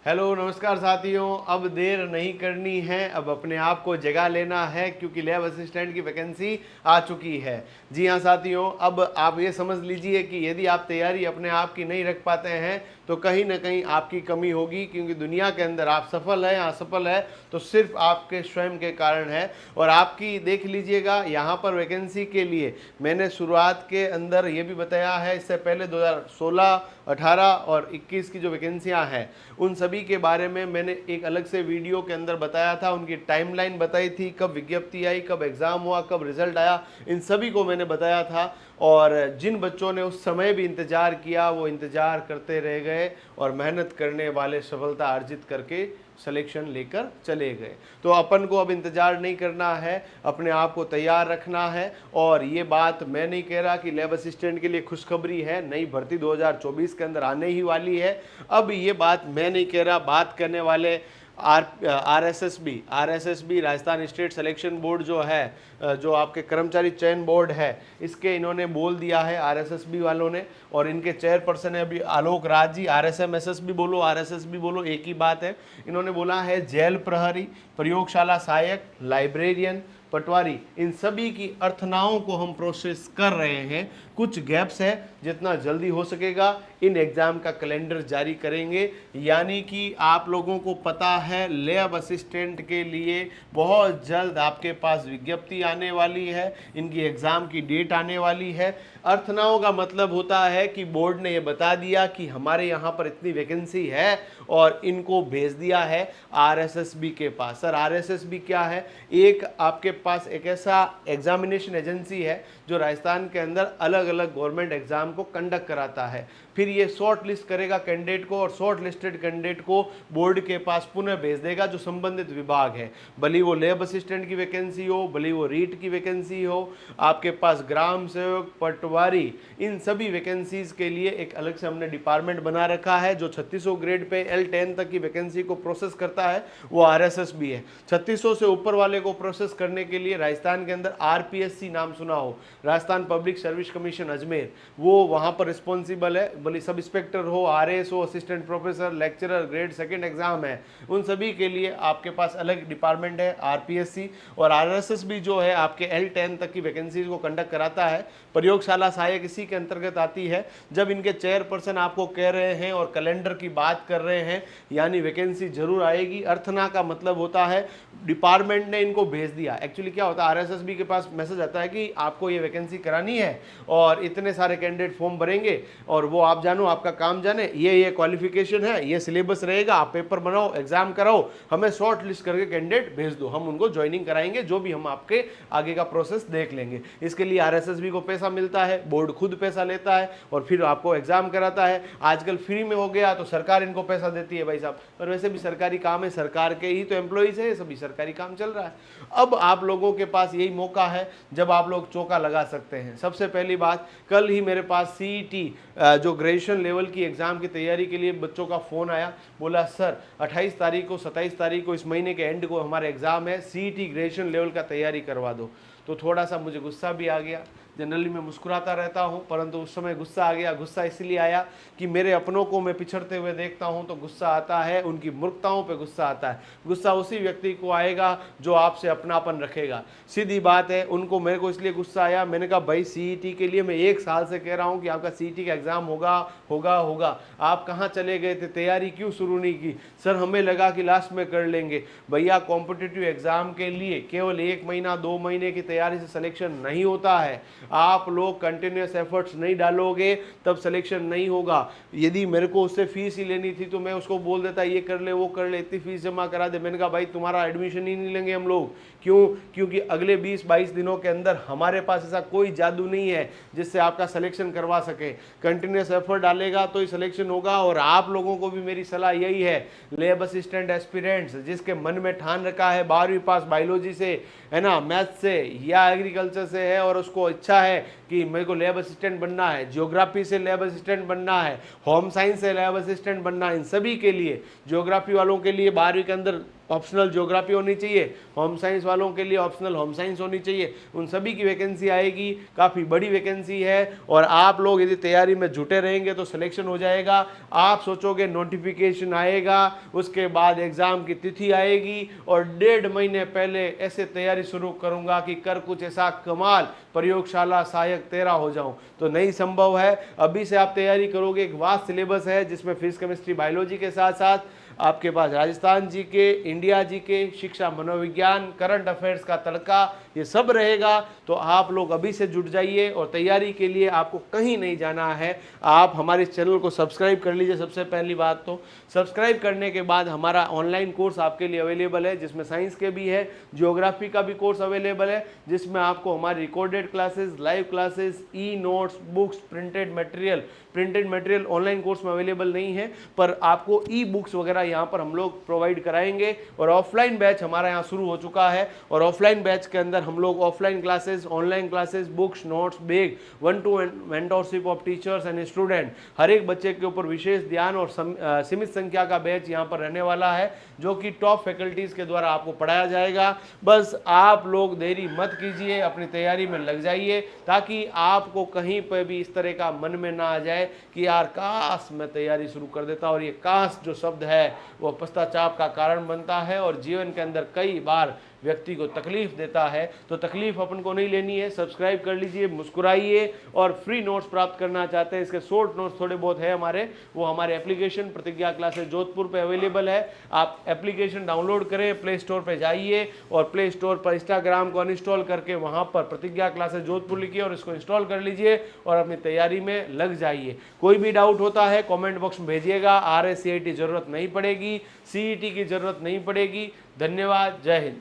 Hello नमस्कार साथियों। अब देर नहीं करनी है, अब अपने आप को जगा लेना है क्योंकि लैब असिस्टेंट की वैकेंसी आ चुकी है। जी हाँ साथियों, अब आप ये समझ लीजिए कि यदि आप तैयारी अपने आप की नहीं रख पाते हैं तो कहीं ना कहीं आपकी कमी होगी, क्योंकि दुनिया के अंदर आप सफल है असफल है तो सिर्फ आपके स्वयं के कारण है। और आपकी देख लीजिएगा, यहाँ पर वैकेंसी के लिए मैंने शुरुआत के अंदर ये भी बताया है, इससे पहले 2016, 18 और 21 की जो वैकेंसियाँ हैं उन सभी के बारे में मैंने एक अलग से वीडियो के अंदर बताया था। उनकी टाइमलाइन बताई थी, कब विज्ञप्ति आई, कब एग्ज़ाम हुआ, कब रिजल्ट आया, इन सभी को मैंने बताया था। और जिन बच्चों ने उस समय भी इंतज़ार किया वो इंतज़ार करते रह गए और मेहनत करने वाले सफलता अर्जित करके सिलेक्शन लेकर चले गए। तो अपन को अब इंतज़ार नहीं करना है, अपने आप को तैयार रखना है। और ये बात मैं नहीं कह रहा कि लैब असिस्टेंट के लिए खुशखबरी है, नई भर्ती 2024 के अंदर आने ही वाली है। अब ये बात मैं नहीं कह रहा, बात करने वाले RSSB Rajasthan state selection board जो है, जो आपके कर्मचारी चयन बोर्ड है, इसके इन्होंने बोल दिया है आरएसएसबी वालों ने। और इनके चेयरपर्सन है अभी आलोक राज जी। आरएसएमएसएस भी बोलो आरएसएस भी बोलो एक ही बात है। इन्होंने बोला है जेल प्रहरी, प्रयोगशाला सहायक, लाइब्रेरियन, पटवारी, इन सभी की अर्थनाओं को हम प्रोसेस कर रहे हैं। कुछ गैप्स है, जितना जल्दी हो सकेगा इन एग्ज़ाम का कैलेंडर जारी करेंगे। यानी कि आप लोगों को पता है लैब असिस्टेंट के लिए बहुत जल्द आपके पास विज्ञप्ति आने वाली है, इनकी एग्ज़ाम की डेट आने वाली है। अर्थनाओं का मतलब होता है कि बोर्ड ने ये बता दिया कि हमारे यहाँ पर इतनी वैकेंसी है और इनको भेज दिया है आरएसएसबी के पास। सर आरएसएसबी क्या है? एक आपके पास एक ऐसा एग्जामिनेशन एजेंसी है जो राजस्थान के अंदर अलग अलग गवर्नमेंट एग्जाम को कंडक्ट कराता है। फिर ये शॉर्ट लिस्ट करेगा कैंडिडेट को और शॉर्ट लिस्टेड कैंडिडेट को बोर्ड के पास पुनः भेज देगा जो संबंधित विभाग है। भले वो लैब असिस्टेंट की वैकेंसी हो, भले वो रीट की वैकेंसी हो, आपके पास ग्राम सेवक, पटवारी, इन सभी वैकेंसीज के लिए एक अलग से हमने डिपार्टमेंट बना रखा है जो 3600 ग्रेड पे L10 तक की वैकेंसी को प्रोसेस करता है, वो आरएसएसबी है। 3600 से ऊपर वाले को प्रोसेस करने के लिए राजस्थान के अंदर आरपीएससी नाम सुना हो, Rajasthan public service commission Ajmer, वो वहाँ पर रिस्पॉन्सिबल है। भले सब इंस्पेक्टर हो, आरएस हो, assistant professor, lecturer, grade second exam है, उन सभी के लिए आपके पास अलग डिपार्टमेंट है आरपीएससी। और आरएसएसबी जो है आपके L10 तक की वैकेंसीज को कंडक्ट कराता है। प्रयोगशाला सहायक इसी के अंतर्गत आती है। जब इनके चेयरपर्सन आपको कह रहे हैं और कैलेंडर की बात कर रहे हैं, यानी वैकेंसी जरूर आएगी। अर्थना का मतलब होता है डिपार्टमेंट ने इनको भेज दिया। एक्चुअली क्या होता है, आरएसएसबी के पास मैसेज आता है कि आपको ये वैकेंसी करानी है और इतने सारे कैंडिडेट फॉर्म भरेंगे और वो आप जानो, आपका काम जाने, ये क्वालिफिकेशन है, ये सिलेबस रहेगा, आप पेपर बनाओ, एग्जाम कराओ, हमें शॉर्ट लिस्ट करके कैंडिडेट भेज दो, हम उनको ज्वाइनिंग कराएंगे, जो भी हम आपके आगे का प्रोसेस देख लेंगे। इसके लिए आरएसएसबी को पैसा मिलता है, बोर्ड खुद पैसा लेता है और फिर आपको एग्जाम कराता है। आजकल फ्री में हो गया तो सरकार इनको पैसा देती है भाई साहब, और वैसे भी सरकारी काम है, सरकार के ही तो एम्प्लॉइज है, सभी सरकारी काम चल रहा है। अब आप लोगों के पास यही मौका है जब आप लोग चौका लगा सकते हैं। सबसे पहली बात, कल ही मेरे पास सीईटी जो ग्रेजुएशन लेवल की एग्जाम की तैयारी के लिए बच्चों का फोन आया, बोला सर 28 तारीख को 27 तारीख को इस महीने के एंड को हमारे एग्जाम है, सीईटी ग्रेजुएशन लेवल का तैयारी करवा दो। तो थोड़ा सा मुझे गुस्सा भी आ गया। जनरली मैं मुस्कुराता रहता हूँ, परंतु उस समय गुस्सा आ गया। गुस्सा इसलिए आया कि मेरे अपनों को मैं पिछड़ते हुए देखता हूँ तो गुस्सा आता है, उनकी मूर्खताओं पे गुस्सा आता है। गुस्सा उसी व्यक्ति को आएगा जो आपसे अपनापन रखेगा। सीधी बात है, उनको मेरे को इसलिए गुस्सा आया। मैंने कहा भाई सीईटी के लिए मैं 1 साल से कह रहा हूँ कि आपका सीईटी का एग्जाम होगा होगा होगा, आप कहाँ चले गए थे, तैयारी क्यों शुरू नहीं की? सर हमें लगा कि लास्ट में कर लेंगे। भैया कॉम्पिटिटिव एग्जाम के लिए केवल 1 महीना 2 महीने की तैयारी से सिलेक्शन नहीं होता है। आप लोग कंटिन्यूस एफर्ट्स नहीं डालोगे तब सिलेक्शन नहीं होगा। यदि मेरे को उससे फीस ही लेनी थी तो मैं उसको बोल देता ये कर ले वो कर ले, इतनी फीस जमा करा दे। मैंने कहा भाई तुम्हारा एडमिशन ही नहीं लेंगे हम लोग। क्यों? क्योंकि अगले 20-22 दिनों के अंदर हमारे पास ऐसा कोई जादू नहीं है जिससे आपका सिलेक्शन करवा सके। कंटिन्यूस एफर्ट डालेगा तो ही सिलेक्शन होगा। और आप लोगों को भी मेरी सलाह यही है, लैब असिस्टेंट एस्पिरेंट्स जिसके मन में ठान रखा है 12वीं पास बायोलॉजी से है ना, मैथ से या एग्रीकल्चर से है और उसको इच्छा है कि मेरे को लैब असिस्टेंट बनना है, ज्योग्राफी से लैब असिस्टेंट बनना है, होम साइंस से लैब असिस्टेंट बनना है, इन सभी के लिए, ज्योग्राफी वालों के लिए 12वीं के अंदर ऑप्शनल ज्योग्राफी होनी चाहिए, होम साइंस वालों के लिए ऑप्शनल होम साइंस होनी चाहिए, उन सभी की वैकेंसी आएगी। काफ़ी बड़ी वैकेंसी है और आप लोग यदि तैयारी में जुटे रहेंगे तो सिलेक्शन हो जाएगा। आप सोचोगे नोटिफिकेशन आएगा, उसके बाद एग्ज़ाम की तिथि आएगी और 1.5 महीने पहले ऐसे तैयारी शुरू करूंगा कि कर कुछ ऐसा कमाल प्रयोगशाला सहायक तेरा हो जाऊं, तो नहीं संभव है। अभी से आप तैयारी करोगे, एक वास्ट सिलेबस है जिसमें फिजिक्स केमिस्ट्री बायोलॉजी के साथ साथ आपके पास राजस्थान जी के, इंडिया जी के, शिक्षा मनोविज्ञान, करंट अफेयर्स का तड़का, ये सब रहेगा। तो आप लोग अभी से जुट जाइए और तैयारी के लिए आपको कहीं नहीं जाना है। आप हमारे चैनल को सब्सक्राइब कर लीजिए। सबसे पहली बात तो सब्सक्राइब करने के बाद हमारा ऑनलाइन कोर्स आपके लिए अवेलेबल है, जिसमें साइंस के भी है, ज्योग्राफी का भी कोर्स अवेलेबल है, जिसमें आपको हमारी recorded classes, live classes, e notes, books, printed material online course में अवेलेबल नहीं है, पर आपको ई बुक्स वगैरह यहाँ पर हम लोग प्रोवाइड कराएंगे। और ऑफलाइन बैच हमारा यहाँ शुरू हो चुका है और ऑफलाइन बैच के अंदर हम लोग offline classes, online classes, books, notes, bag, 1-to-1 mentorship of teachers and student, हर एक बच्चे के ऊपर विशेष ध्यान और सीमित संख्या का बैच यहाँ पर रहने वाला है, जो कि टॉप फैकल्टीज के द्वारा आपको पढ़ाया जाएगा। बस आप लोग देरी मत कीजिए, अपनी तैयारी में लग जाइए, ताकि आपको कहीं पर भी इस तरह का मन में ना आ जाए कि यार काश मैं तैयारी शुरू कर देता। और ये काश जो शब्द है वो पश्चाताप का कारण बनता है और जीवन के अंदर कई बार व्यक्ति को तकलीफ देता है। तो तकलीफ अपन को नहीं लेनी है। सब्सक्राइब कर लीजिए, मुस्कुराइए। और फ्री नोट्स प्राप्त करना चाहते हैं, इसके शॉर्ट नोट्स थोड़े बहुत है हमारे, वो हमारे एप्लीकेशन प्रतिज्ञा क्लासेस जोधपुर पे अवेलेबल है। आप एप्लीकेशन डाउनलोड करें, प्ले स्टोर पे जाइए और प्ले स्टोर पर इंस्टाग्राम को अनइंस्टॉल करके वहाँ पर प्रतिज्ञा क्लासेस जोधपुर लिखिए और इसको इंस्टॉल कर लीजिए और अपनी तैयारी में लग जाइए। कोई भी डाउट होता है कॉमेंट बॉक्स में भेजिएगा। RS CIT जरूरत नहीं पड़ेगी, CET की जरूरत नहीं पड़ेगी। धन्यवाद, जय हिंद।